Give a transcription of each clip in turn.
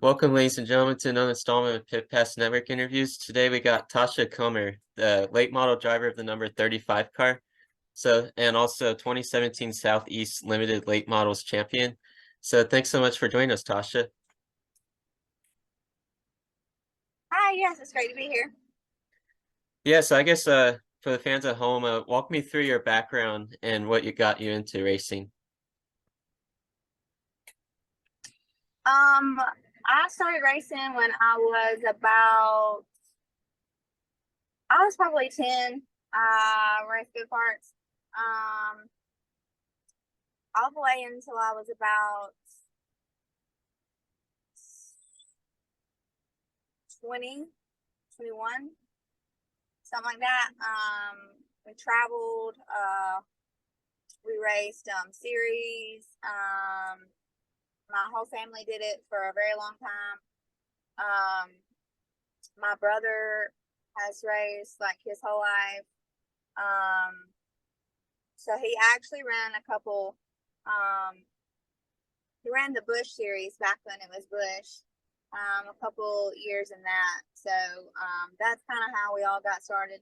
Welcome, ladies and gentlemen, to another installment of Pit Pass Network interviews. Today we got Tasha Kummer, the late model driver of the number 35 car. And also 2017 Southeast Limited Late Models champion. So thanks so much for joining us, Tasha. Hi, yes, it's great to be here. Yeah, so I guess for the fans at home, walk me through your background and what got you into racing. I started racing when I was probably 10. Raced go-karts. Um, all the way until I was about 20, 21, something like that. We traveled, we raced series. My whole family did it for a very long time. My brother has raced like his whole life. So he actually ran a couple. He ran the Bush series back when it was Bush. A couple years in that. So that's kind of how we all got started.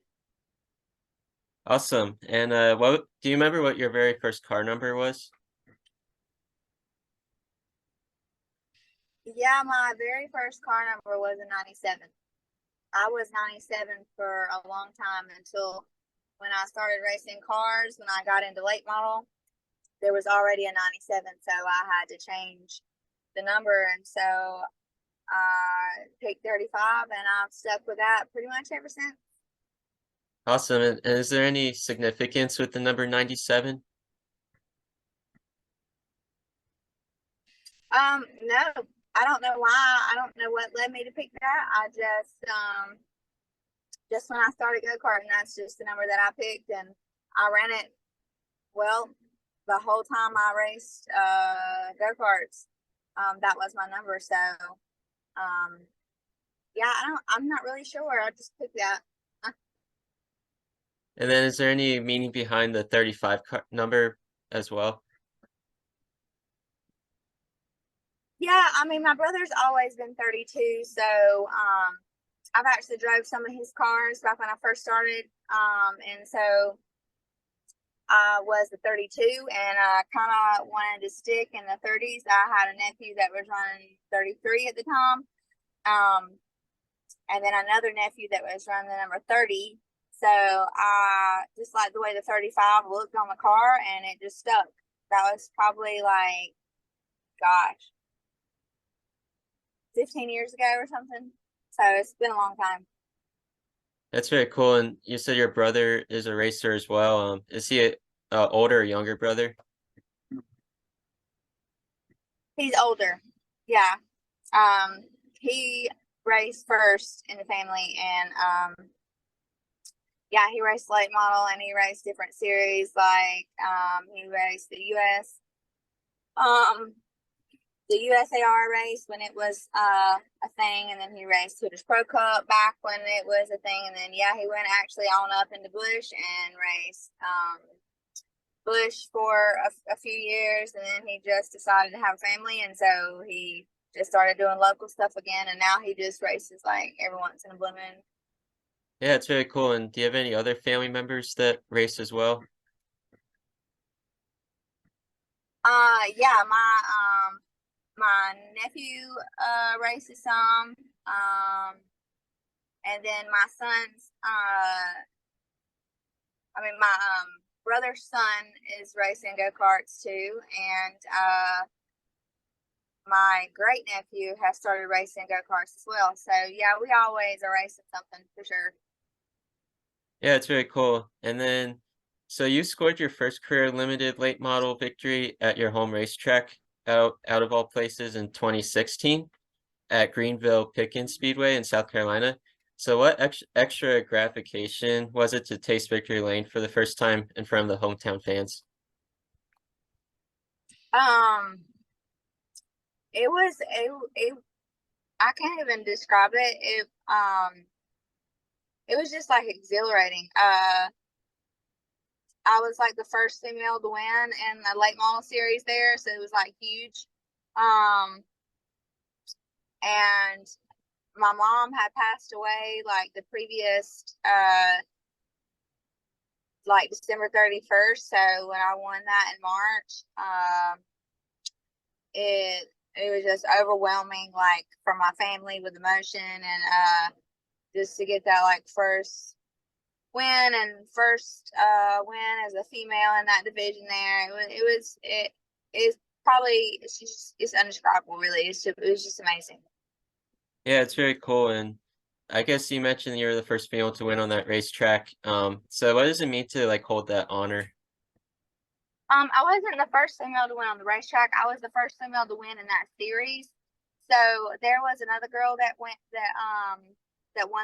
Awesome. And what do you remember what your very first car number was? Yeah, my very first car number was a 97. I was 97 for a long time until when I started racing cars, when I got into late model, there was already a 97, so I had to change the number. And so I picked 35 and I've stuck with that pretty much ever since. Awesome. And is there any significance with the number 97? No, I don't know why. I don't know what led me to pick that. I just when I started go-karting, that's just the number that I picked, and I ran it well the whole time I raced go-karts. That was my number. So, um, yeah, I'm not really sure. I just picked that. And then is there any meaning behind the 35 number as well? Yeah, I mean, my brother's always been 32, so I've actually drove some of his cars back when I first started, and so I was the 32, and I kind of wanted to stick in the 30s. I had a nephew that was running 33 at the time, and then another nephew that was running the number 30. So I just like the way the 35 looked on the car, and it just stuck. That was probably like, gosh, 15 years ago or something. So it's been a long time. That's very cool. And you said your brother is a racer as well. Is he a older or younger brother? He's older. Yeah. He raced first in the family, and yeah, he raced late model and he raced different series. Like he raced um the USAR race when it was a thing, and then he raced Hooters Pro Cup back when it was a thing, and then yeah, he went actually on up into Bush and raced Bush for a few years, and then he just decided to have a family, and so he just started doing local stuff again, and now he just races like every once in a blue moon. Yeah, it's very cool. And do you have any other family members that race as well? Yeah, my nephew races some, and then my son's my brother's son is racing go karts too, and my great nephew has started racing go karts as well. So yeah, we always are racing something for sure. Yeah, it's very cool. And then, so you scored your first career limited late model victory at your home racetrack out of all places in 2016 at Greenville Pickens Speedway in South Carolina. So what extra gratification was it to taste victory lane for the first time in front of the hometown fans? Um, it was it I can't even describe it. It was just like exhilarating. I was like the first female to win in the late model series there, so it was like huge. Um, and my mom had passed away like the previous like December 31st. So when I won that in March, it was just overwhelming, like for my family with emotion, and just to get that like first win and first win as a female in that division there. It is probably it's undescribable really. It was just amazing. Yeah, it's very cool. And I guess you mentioned you were the first female to win on that racetrack. So what does it mean to like hold that honor? I wasn't the first female to win on the racetrack. I was the first female to win in that series. So there was another girl that won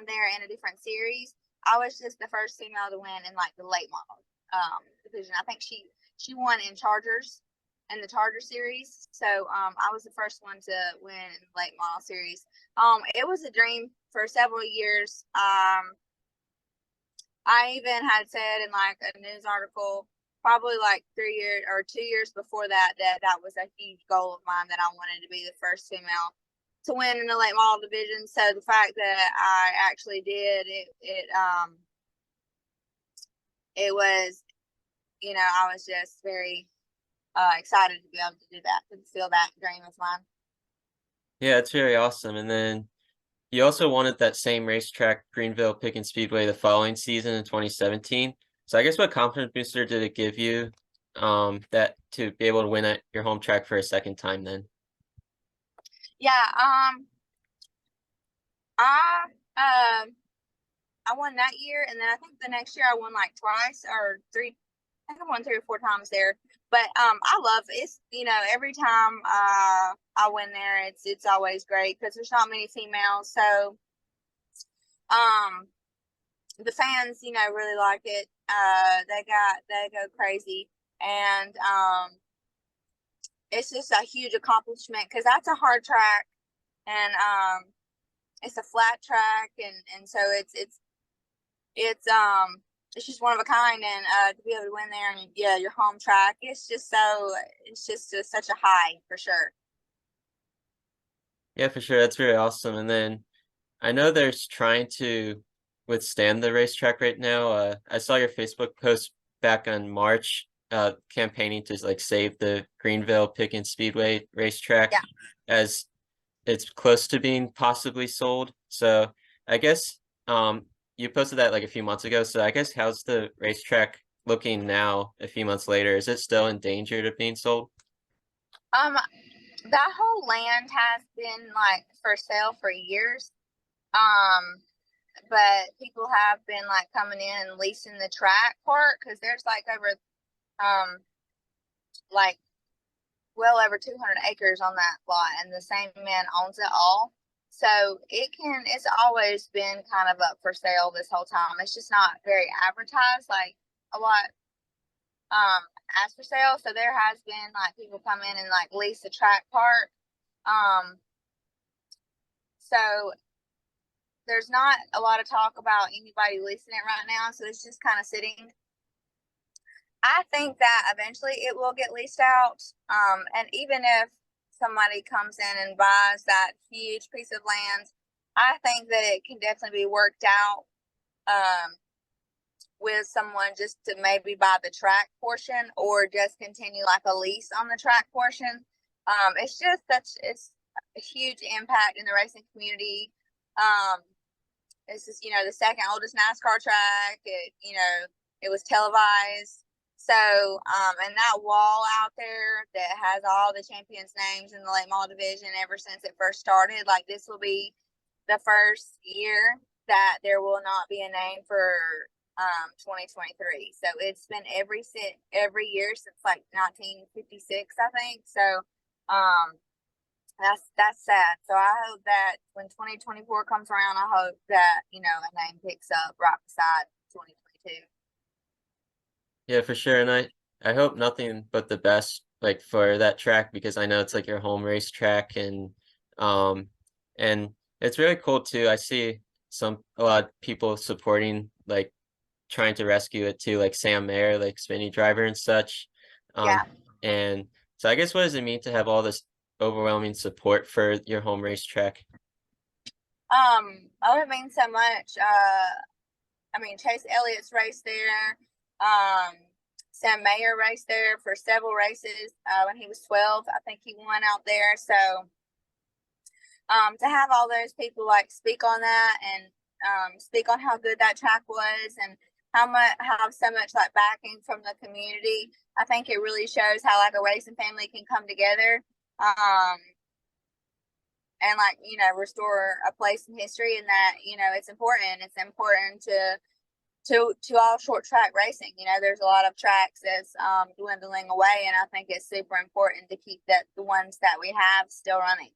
there in a different series. I was just the first female to win in like the late model division. I think she won in Chargers in the Charger series. So I was the first one to win in the late model series. It was a dream for several years. I even had said in like a news article, probably like 3 years or 2 years before that, that was a huge goal of mine, that I wanted to be the first female to win in the late model division. So the fact that I actually did it was, I was just very excited to be able to do that, to fulfill that dream of mine. Yeah, it's very awesome. And then you also won at that same racetrack, Greenville Pickens Speedway, the following season in 2017. So I guess what confidence booster did it give you that to be able to win at your home track for a second time then? Yeah, I um I won that year, and then I think the next year I won like twice or three. I think I won 3 or 4 times there. But I love it's every time I win there, it's always great because there's not many females, so um the fans really like it. They go crazy, and it's just a huge accomplishment because that's a hard track, and it's a flat track, and so it's just one of a kind, and to be able to win there and yeah, your home track, it's just such a high for sure. Yeah, for sure. That's very awesome. And then I know there's trying to withstand the racetrack right now. I saw your Facebook post back on March, campaigning to like save the Greenville Pickens Speedway racetrack Yeah. as it's close to being possibly sold. So I guess you posted that like a few months ago. So I guess how's the racetrack looking now a few months later? Is it still in danger of being sold? Um, that whole land has been like for sale for years. Um, but people have been like coming in and leasing the track part because there's like over um like well over 200 acres on that lot, and the same man owns it all. So it's always been kind of up for sale this whole time. It's just not very advertised like a lot um as for sale. So there has been like people come in and like lease the track part. Um, so there's not a lot of talk about anybody leasing it right now. So it's just kind of sitting. I think that eventually it will get leased out. And even if somebody comes in and buys that huge piece of land, I think that it can definitely be worked out with someone just to maybe buy the track portion or just continue like a lease on the track portion. It's a huge impact in the racing community. It's just, the second oldest NASCAR track. It was televised. So, and that wall out there that has all the champions' names in the late model division ever since it first started, like this will be the first year that there will not be a name for 2023. So it's been every year since like 1956, I think. So, that's sad. So I hope that when 2024 comes around, I hope that a name picks up right beside 2022. Yeah, for sure. And I hope nothing but the best like for that track because I know it's like your home race track um and it's really cool too. I see a lot of people supporting like trying to rescue it too, like Sam Mayer, like Spinny Driver and such. Um Yeah. and so I guess what does it mean to have all this overwhelming support for your home racetrack? Oh, it means so much. I mean, Chase Elliott's raced there. Sam Mayer raced there for several races when he was 12. I think he won out there. So to have all those people like speak on that and speak on how good that track was and how so much like backing from the community, I think it really shows how like a racing family can come together. And like restore a place in history, and that it's important to all short track racing. There's a lot of tracks that's dwindling away, and I think it's super important to keep the ones that we have still running.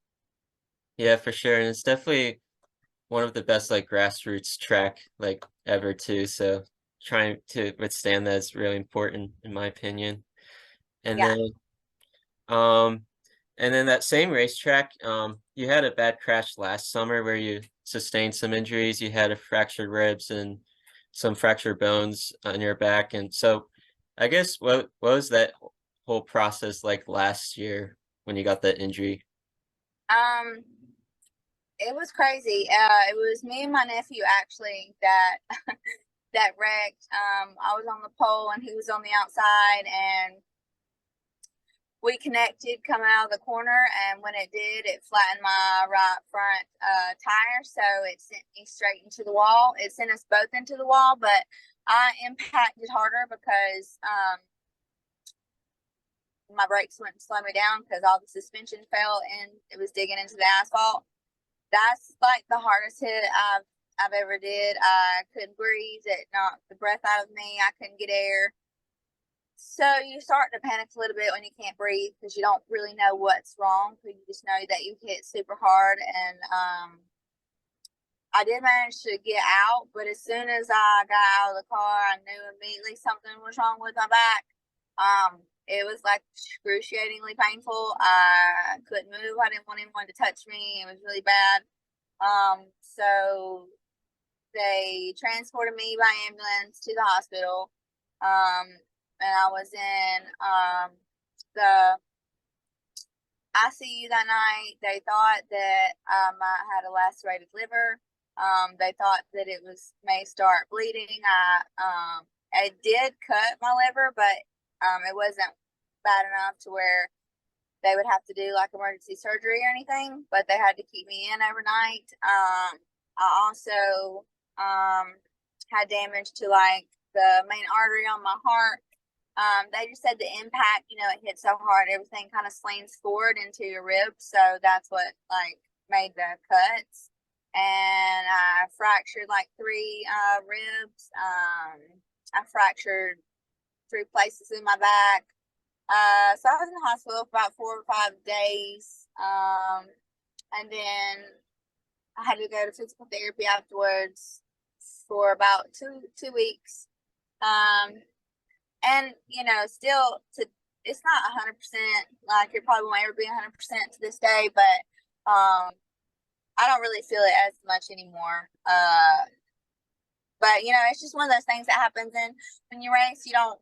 Yeah, for sure. And it's definitely one of the best like grassroots track like ever too. So trying to withstand that is really important in my opinion. And Yeah. then um that same racetrack, you had a bad crash last summer where you sustained some injuries. You had a fractured ribs and some fractured bones on your back. And so I guess what was that whole process like last year when you got that injury? um it was crazy. It was me and my nephew actually that that wrecked. I was on the pole and he was on the outside, and we connected coming out of the corner, and when it did, it flattened my right front tire, so it sent me straight into the wall. It sent us both into the wall, but I impacted harder because my brakes wouldn't slow me down because all the suspension fell and it was digging into the asphalt. That's like the hardest hit I've ever did. I couldn't breathe. It knocked the breath out of me. I couldn't get air. So you start to panic a little bit when you can't breathe because you don't really know what's wrong. But you just know that you hit super hard, and I did manage to get out. But as soon as I got out of the car, I knew immediately something was wrong with my back. It was like excruciatingly painful. I couldn't move. I didn't want anyone to touch me. It was really bad. So they transported me by ambulance to the hospital. And I was in the ICU that night. They thought that I might had a lacerated liver. They thought that it may start bleeding. I did cut my liver, but it wasn't bad enough to where they would have to do like emergency surgery or anything. But they had to keep me in overnight. I also had damage to like the main artery on my heart. They just said the impact, it hit so hard, everything kind of slants forward into your ribs. So that's what like made the cuts. And I fractured like three ribs. I fractured three places in my back. So I was in the hospital for about 4 or 5 days. And then I had to go to physical therapy afterwards for about two weeks. And still it's not 100%. Like it probably won't ever be 100% to this day, but I don't really feel it as much anymore. But it's just one of those things that happens, and when you race, you don't.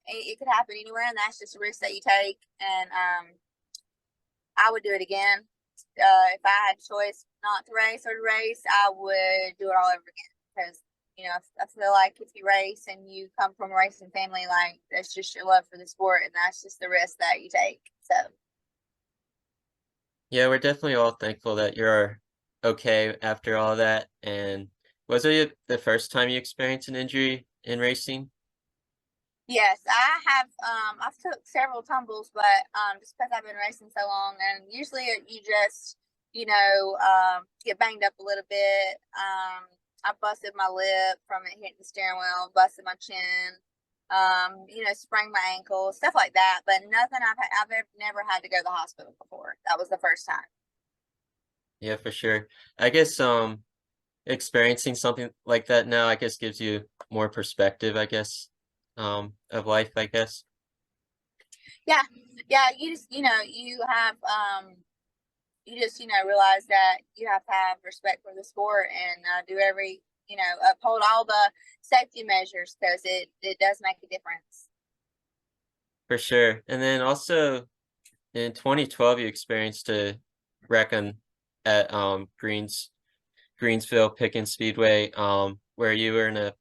It could happen anywhere, and that's just a risk that you take. And I would do it again. If I had a choice not to race or to race, I would do it all over again because I feel like if you race and you come from a racing family, like that's just your love for the sport, and that's just the risk that you take. So Yeah, we're definitely all thankful that you're okay after all that. And was it the first time you experienced an injury in racing? yes, I have. I've took several tumbles, but just because I've been racing so long, and usually you just get banged up a little bit. I busted my lip from it hitting the steering wheel, busted my chin. Sprained my ankle, stuff like that. But nothing I've never had to go to the hospital before. That was the first time. Yeah, for sure. I guess experiencing something like that now, I guess gives you more perspective, I guess, of life, I guess. Yeah, yeah. You just you just realize that you have to have respect for the sport and do every uphold all the safety measures because it does make a difference. For sure. And then also In 2012, you experienced a wreck at Greensville Pickens Speedway, where you were in a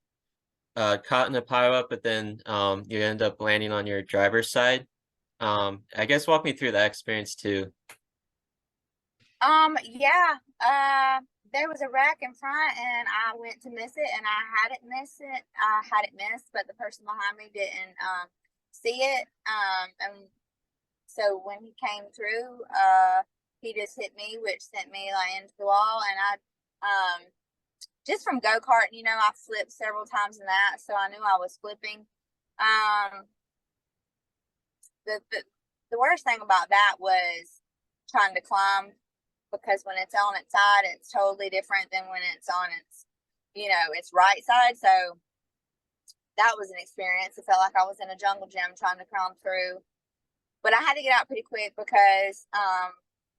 caught in a pileup, but then you end up landing on your driver's side. I guess walk me through that experience too. Yeah. There was a wreck in front and I went to miss it and I had it miss it. I had it missed, but the person behind me didn't see it. And so when he came through, he just hit me, which sent me like into the wall. And I just from go-karting, you know, I flipped several times in that, so I knew I was flipping. Um the worst thing about that was trying to climb, because when it's on its side, it's totally different than when it's on its, you know, its right side. So that was an experience. It felt like I was in a jungle gym trying to climb through. But I had to get out pretty quick because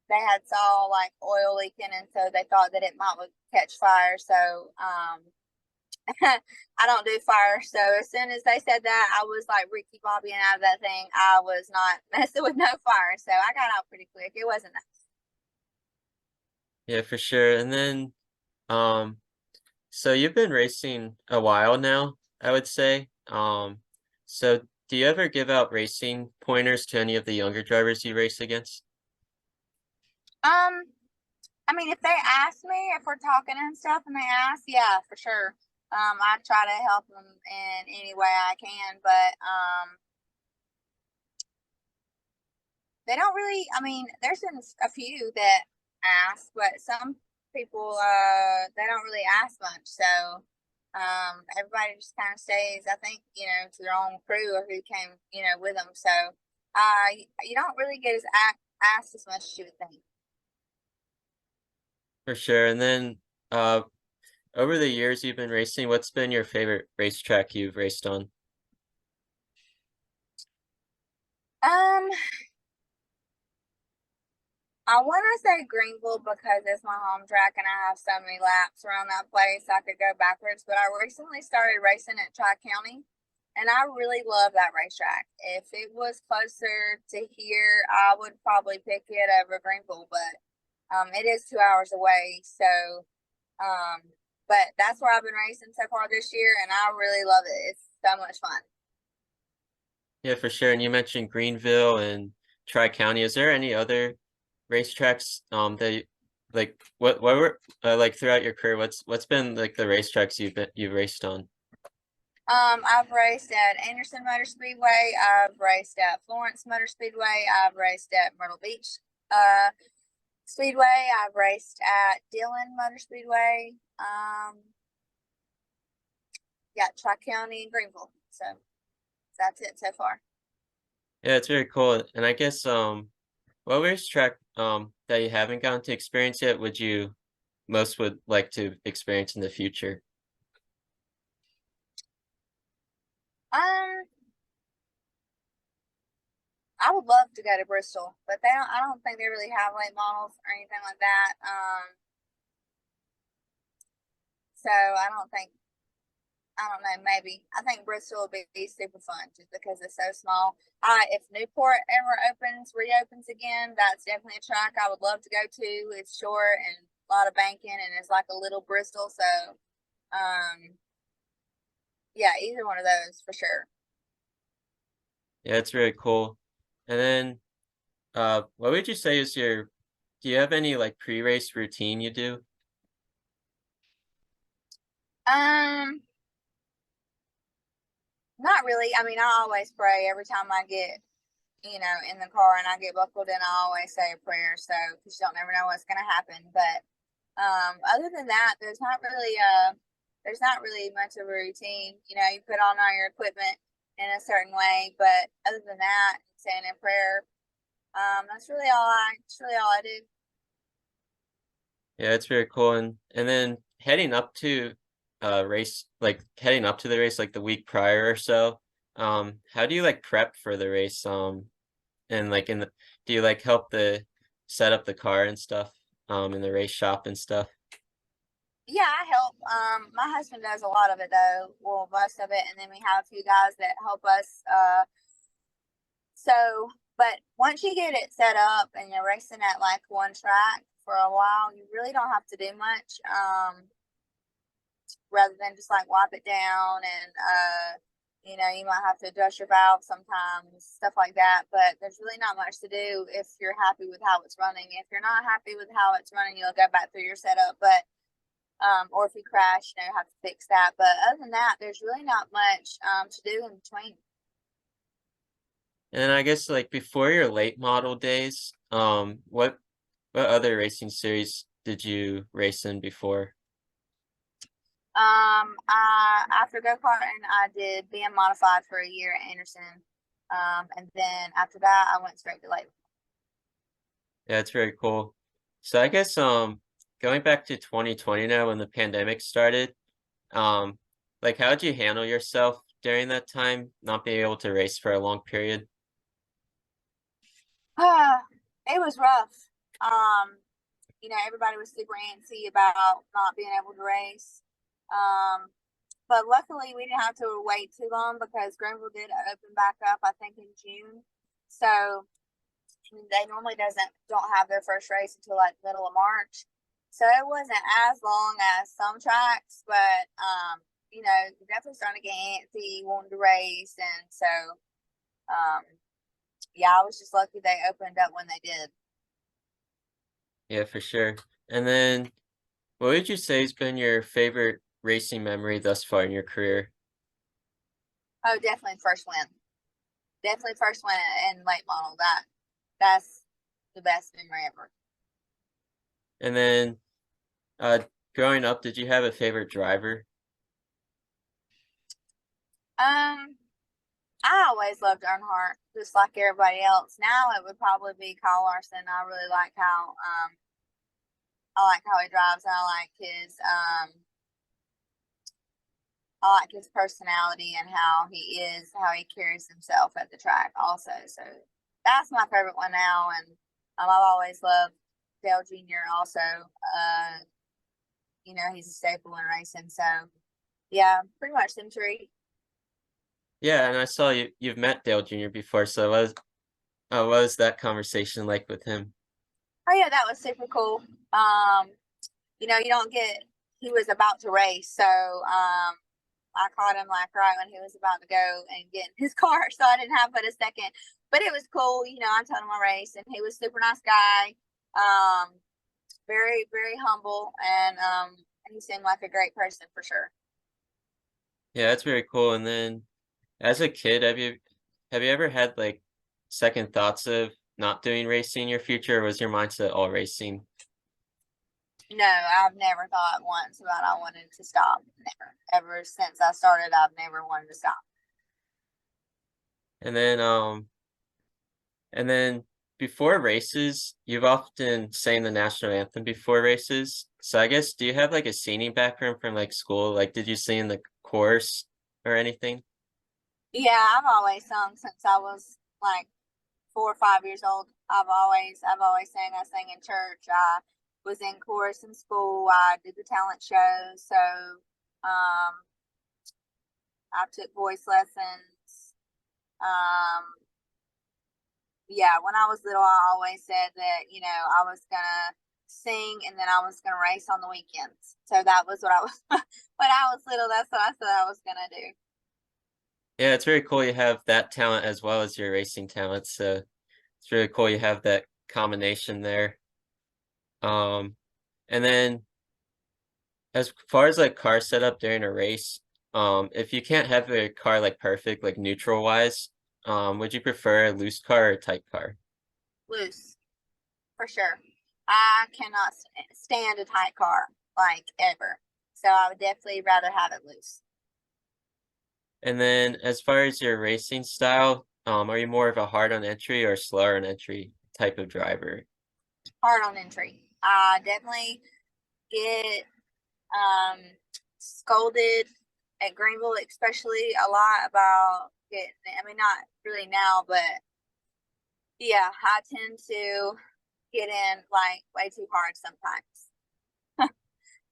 they had saw like oil leaking, and so they thought that it might would catch fire. So I don't do fire. So as soon as they said that, I was like Ricky Bobby and out of that thing. I was not messing with no fire. So I got out pretty quick. It wasn't that. Yeah, for sure. And then, um, so you've been racing a while now, I would say. So do you ever give out racing pointers to any of the younger drivers you race against? Um, I mean, if they ask me, if we're talking and stuff and they ask, yeah, for sure. I try to help them in any way I can, but they don't really. I mean, there's been a few that ask, but some people they don't really ask much. So everybody just kind of stays, I think, you know, to their own crew or who came, you know, with them. So you don't really get asked as much as you would think. For sure. And then, over the years you've been racing, what's been your favorite racetrack you've raced on? Um, I want to say Greenville because it's my home track and I have so many laps around that place. I could go backwards, but I recently started racing at Tri County and I really love that racetrack. If it was closer to here, I would probably pick it over Greenville, but it is 2 hours away. So, um, but that's where I've been racing so far this year and I really love it. It's so much fun. Yeah, for sure. And you mentioned Greenville and Tri-County. Is there any other racetracks that like what were like throughout your career, what's been like the racetracks you've raced on? I've raced at Anderson Motor Speedway. I've raced at Florence Motor Speedway. I've raced at Myrtle Beach uh, Speedway. I've raced at Dillon Motor Speedway. Yeah, Tri County and Greenville. So that's it so far. Yeah, it's very cool. And I guess what racetrack that you haven't gotten to experience yet would you most would like to experience in the future? Um, I would love to go to Bristol, but they don't. I don't think they really have late models or anything like that. So I don't know, maybe. I think Bristol will be super fun just because it's so small. If Newport ever reopens again, that's definitely a track I would love to go to. It's short and a lot of banking and it's like a little Bristol. So, yeah, either one of those for sure. Yeah, it's very cool. And then what would you say is your do you have any like pre-race routine you do? Um, Not really. I mean, I always pray every time I get, you know, in the car and I get buckled in, I always say a prayer. So, because you don't never know what's going to happen. But other than that, there's not really much of a routine. You know, you put on all your equipment in a certain way, but other than that, saying a prayer, that's really all I do. Yeah, it's very cool. And then heading up to heading up to the race like the week prior or so, how do you like prep for the race? And like do you like help the set up the car and stuff in the race shop and stuff? Yeah, I help. My husband does a lot of it though. Well, most of it, and then we have a few guys that help us. So, But once you get it set up and you're racing at like one track for a while, you really don't have to do much. Rather than just like wipe it down and you might have to adjust your valve sometimes, stuff like that. But there's really not much to do if you're happy with how it's running. If you're not happy with how it's running, you'll go back through your setup. But or if you crash, you have to fix that. But other than that, there's really not much to do in between. And I guess like before your late model days, what other racing series did you race in before? After go-karting, I did BM modified for a year at Anderson. And then after that, I went straight to late. Yeah, it's very cool. So I guess going back to 2020 now when the pandemic started, um like how did you handle yourself during that time, not being able to race for a long period? It was rough. Everybody was super antsy about not being able to race. But luckily we didn't have to wait too long because Greenville did open back up, I think in June. So they normally don't have their first race until like middle of March. So it wasn't as long as some tracks, but you're definitely starting to get antsy, wanting to race, and so yeah, I was just lucky they opened up when they did. Yeah, for sure. And then what would you say has been your favorite racing memory thus far in your career? Oh, definitely first win. Definitely first win in late model. That's the best memory ever. And then growing up, did you have a favorite driver? Um, I always loved Earnhardt, just like everybody else. Now it would probably be Kyle Larson. I like how he drives, and I like his personality and how he is, how he carries himself at the track also. So that's my favorite one now. And I've always loved Dale Jr. also. He's a staple in racing. So yeah, pretty much them three. Yeah, and I saw you've met Dale Jr. before, so what was that conversation like with him? Oh yeah, that was super cool. You don't get he was about to race, so I caught him like right when he was about to go and get in his car, so I didn't have but a second. But it was cool, I told him I race, and he was a super nice guy. Very, very humble, and he seemed like a great person for sure. Yeah, that's very cool. And then as a kid, have you ever had like second thoughts of not doing racing in your future, or was your mindset all racing? No, I've never thought once about I wanted to stop. Never. Ever since I started, I've never wanted to stop. And then and then before races, you've often sang the national anthem before races. So I guess do you have like a singing background from like school? Like did you sing in the chorus or anything? Yeah, I've always sung since I was like 4 or 5 years old. I've always sang. I sang in church. I was in chorus in school. I did the talent show. So I took voice lessons. Um, yeah, when I was little, I always said that I was gonna sing and then I was gonna race on the weekends. So that was what I was when I was little. That's what I said I was gonna do. Yeah, it's very cool you have that talent as well as your racing talent. So it's really cool you have that combination there. Um, and then as far as like car setup during a race, if you can't have a car like perfect, like neutral wise, would you prefer a loose car or a tight car? Loose for sure. I cannot stand a tight car like ever. So I would definitely rather have it loose. And then as far as your racing style, are you more of a hard on entry or slower on entry type of driver? Hard on entry. I definitely get um, scolded at Greenville, especially a lot about getting. I mean, not really now, but yeah, I tend to get in like way too hard sometimes.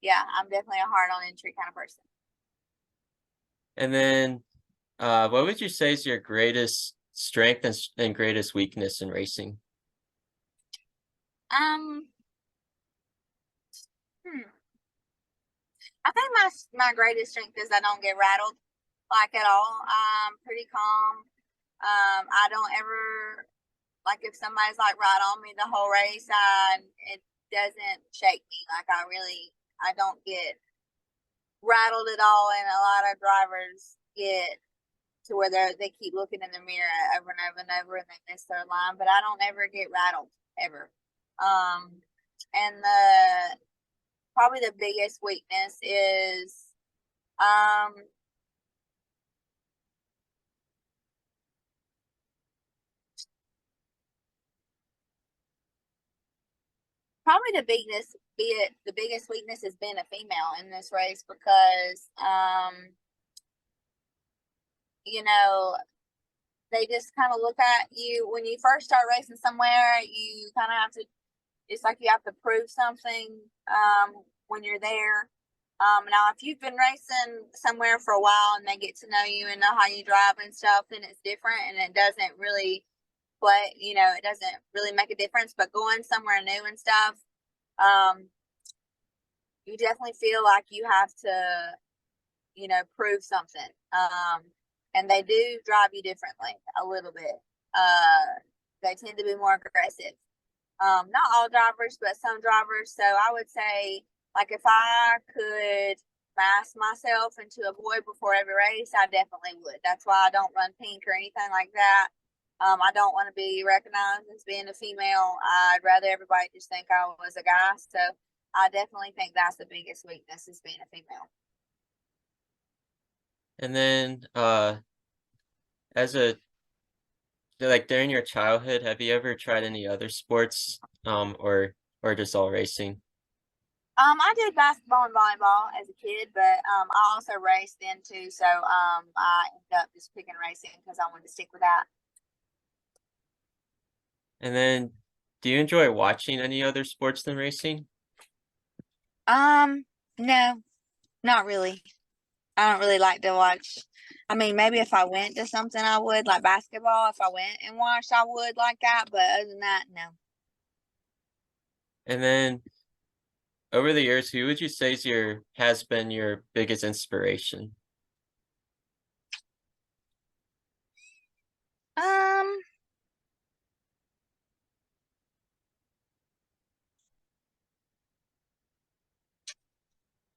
Yeah, I'm definitely a hard on entry kind of person. And then what would you say is your greatest strength and greatest weakness in racing? Um, hmm. I think my greatest strength is I don't get rattled like at all. I'm pretty calm. I don't ever like if somebody's like right on me the whole race, it doesn't shake me. Like I don't get rattled at all, and a lot of drivers get to where they keep looking in the mirror over and over and over and they miss their line, but I don't ever get rattled ever. Um, and the probably the biggest weakness is um probably the biggest weakness has been a female in this race because you know they just kind of look at you when you first start racing somewhere. You kind of have to, it's like you have to prove something when you're there. Now, if you've been racing somewhere for a while and they get to know you and know how you drive and stuff, then it's different and it doesn't really play, it doesn't really make a difference. But going somewhere new and stuff, um, you definitely feel like you have to, prove something. And they do drive you differently a little bit. They tend to be more aggressive. Not all drivers, but some drivers. So I would say, like, if I could mask myself into a boy before every race, I definitely would. That's why I don't run pink or anything like that. I don't want to be recognized as being a female. I'd rather everybody just think I was a guy. So I definitely think that's the biggest weakness is being a female. And then as a like during your childhood, have you ever tried any other sports or just all racing? I did basketball and volleyball as a kid, but I also raced then too. So I ended up just picking racing because I wanted to stick with that. And then do you enjoy watching any other sports than racing? Um, no, not really. I don't really like to watch. I mean, maybe if I went to something, I would like basketball. If I went and watched, I would like that. But other than that, no. And then over the years, who would you say has been your biggest inspiration? Um,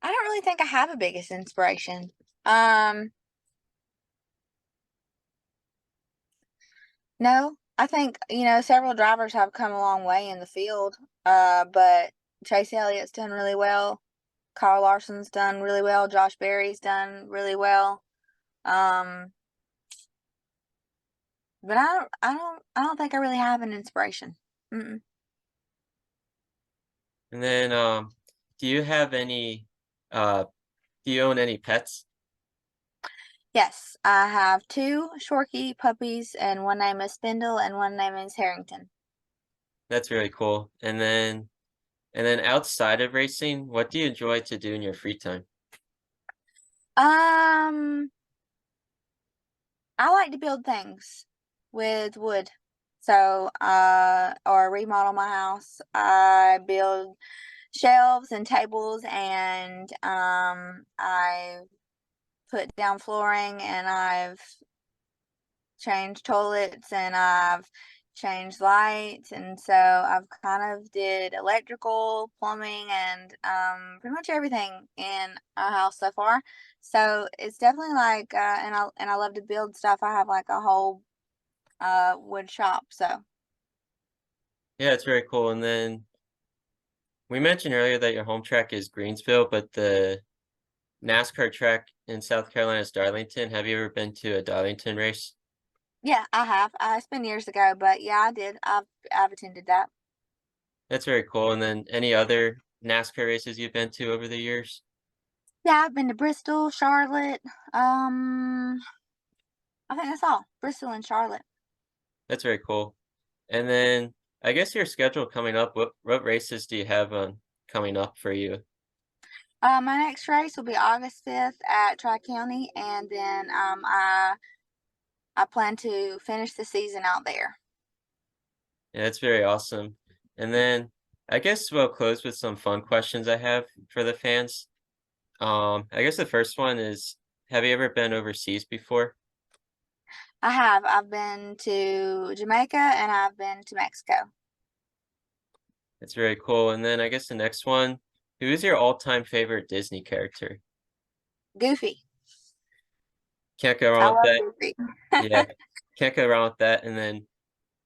I don't really think I have a biggest inspiration. Um, no, I think, several drivers have come a long way in the field. But Chase Elliott's done really well. Kyle Larson's done really well. Josh Berry's done really well. Um, but I don't think I really have an inspiration. Mm-mm. And then do you have any uh do you own any pets? Yes, I have two Shorkie puppies, and one name is Spindle, and one name is Harrington. That's really cool. And then outside of racing, what do you enjoy to do in your free time? Um, I like to build things with wood. So, or remodel my house. I build shelves and tables, and I put down flooring, and I've changed toilets, and I've changed lights, and so I've kind of did electrical, plumbing, and pretty much everything in our house so far. So it's definitely like and I love to build stuff. I have like a whole wood shop. So Yeah, it's very cool. And then we mentioned earlier that your home track is Greensville, but the NASCAR track in South Carolina is Darlington. Have you ever been to a Darlington race? yeah, I have. It's been years ago, but yeah, I did. I've attended that. That's very cool. And then any other NASCAR races you've been to over the years? Yeah, I've been to Bristol, Charlotte. I think that's all. Bristol and Charlotte. That's very cool. And then I guess your schedule coming up, what races do you have coming up for you? My next race will be August 5th at Tri County, and then I I plan to finish the season out there. Yeah, that's very awesome. And then I guess we'll close with some fun questions I have for the fans. I guess the first one is, have you ever been overseas before? I have. I've been to Jamaica and I've been to Mexico. That's very cool. And then I guess the next one, who is your all-time favorite Disney character? Goofy. Can't go I wrong with love that. Goofy. Yeah, can't go wrong with that. And then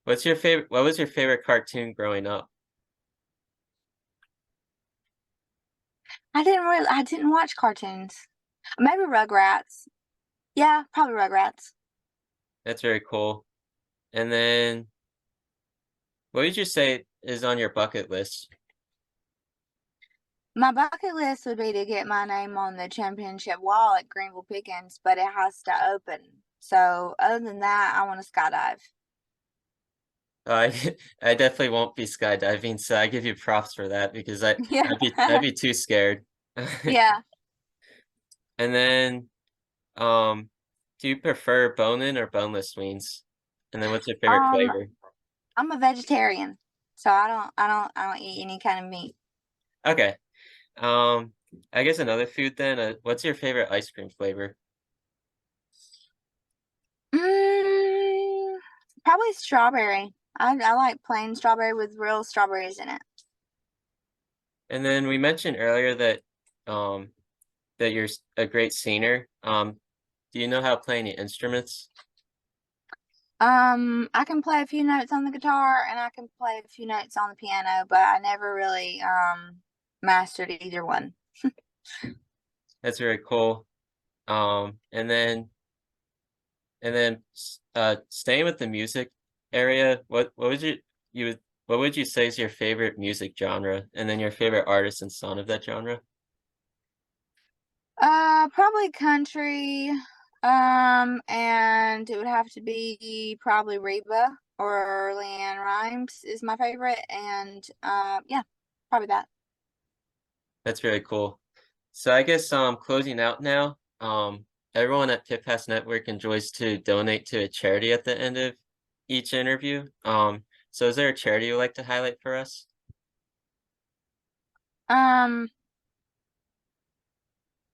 what was your favorite cartoon growing up? I didn't watch cartoons. Maybe Rugrats. Yeah, probably Rugrats. That's very cool. And then what would you say is on your bucket list? My bucket list would be to get my name on the championship wall at Greenville Pickens, but it has to open. So other than that, I want to skydive. I I definitely won't be skydiving, so I give you props for that because Yeah. I'd be too scared. Yeah. And then um do you prefer bone-in or boneless wings? And then what's your favorite Um, flavor? I'm a vegetarian, so I don't eat any kind of meat. Okay. Um I guess another food then, what's your favorite ice cream flavor? Mm, probably strawberry. I like plain strawberry with real strawberries in it. And then we mentioned earlier that um that you're a great singer. Do you know how to play any instruments? I can play a few notes on the guitar and I can play a few notes on the piano, but I never really mastered either one. That's very cool. And then staying with the music area, what would you would what would you say is your favorite music genre, and then your favorite artist and song of that genre? Probably country. And it would have to be probably Reba or Leanne Rhymes is my favorite, and yeah, probably that. That's very cool. So I guess closing out now. Everyone at Pit Pass Network enjoys to donate to a charity at the end of each interview. So is there a charity you'd like to highlight for us? Um,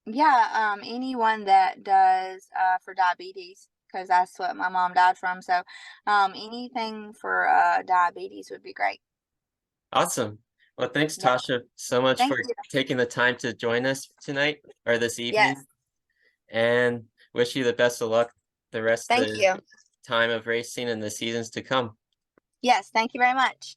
yeah, anyone that does for diabetes, because that's what my mom died from. So, anything for diabetes would be great. Awesome. Well, thanks, Yeah, Tasha, so much thank for you. taking the time to join us tonight or this Yes, evening, and wish you the best of luck the rest of thank the you. time of racing and the seasons to come. Yes, thank you very much.